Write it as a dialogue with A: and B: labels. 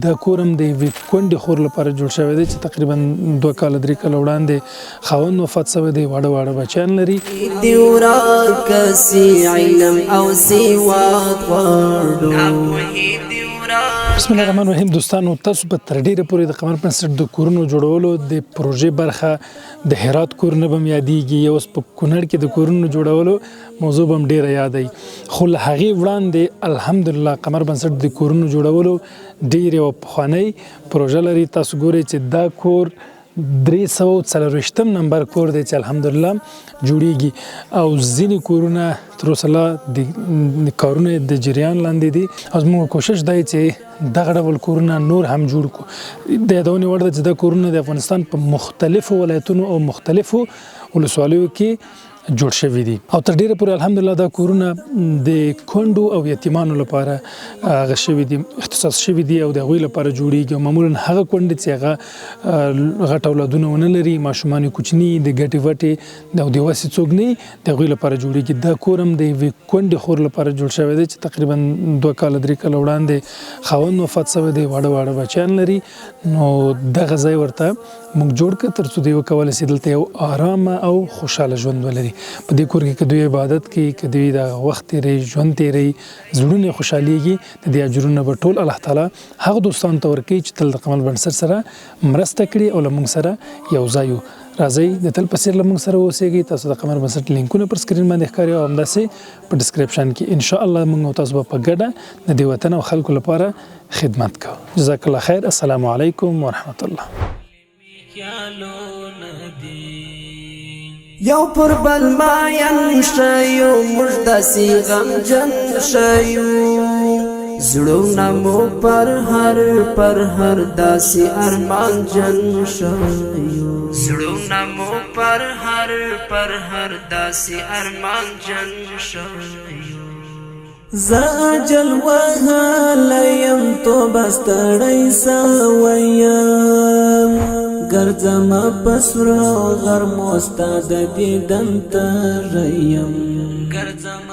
A: دا کورم د یوې کونډې خور لپاره جوړ شوی دی چې تقریبا 2 کاله 3 کاله وړاندې خاوند وفات شوی دی. واړه واړه بچیان لري. بسم الله الرحمن الرحیم. دوستانو تاسو په تر ډیره پورې د قمر بنسټ د کورونو جوړولو د پروژې برخه د هرات کورونه به یادېږي، یا اوس په کونړ کې د کورونو جوړولو موضوع به ډیره یادوي. خو له هغې وړاندې الحمدلله قمر بنسټ د کورونو جوړولو ډیره یوه پخوانۍ پروژه لري. تاسو ګورئ چې دا کور 340 نمبر کور دی چې الحمدلله جوړیږي، او ځینې کورونه تر اوسه د کارونه د جریان لاندې دي، او زموږ کوشش دی چې دغه ډول کورونه نور هم جوړ کړو. د یادونې وړ ده چې دا کورونه د افغانستان په مختلفو ولایتونو او مختلفو ولسوالیو کې جوړ شوي دي، او تر ډیره پورې الحمدلله دا کورونه د کونډو او یتیمانو لپاره هغه شوي دي، اختصاص شوي دي، او د هغوی لپاره جوړیږي. او معمولا هغه کونډې چې هغه غټ اولادونه ونه لري، ماشومان یې کوچني د ګټې وټې او د وسې څوک نه، د هغوی لپاره جوړیږي. دا کور هم د یوې کونډې خور لپاره جوړ شوی دی چې تقریبا 2 کاله 3 کاله وړاندې خاوند وفات شوی دی. واړه واړه بچیان لري. نو دغه ځای ورته موږ جوړ کړ تر څو دوی وکولی شي دلته یو ارامه او خوشحاله ژوند ولري. په دې کور کې که دوی عبادت کوي، که دوی د وخت تیروي، ژوند تیروي، زړونه یې خوشحالیږي، د دې اجرونه به ټول الله تعالی هغه دوستانو ته ورکوي چې تل د قمر بنسټ سره مرسته کړي او له موږ سره یو ځای یو. راځئ د تل په څېر له موږ سره اوسېږئ. تاسو د قمر بنسټ لینکونه پر سکرین باندې ښکاري، او همداسې په ډسکرپشن کې انشاءالله موږ او تاسو به په ګډه د دې وطن او خلکو لپاره خدمت کوو. جزاک الله خیر. السلام علیکم ورحمت الله.
B: یو پر بل ماین شایو مردسی غم جن شایو، زړونه مو پر هر داسې ارمان جن شایو، زړونه مو پر هر داسې ارمان جن شایو. زه اجل وهلیم تو بستړی سویم، ګرځم پسرو غرمو ستا د دیدن تریم، ګرځم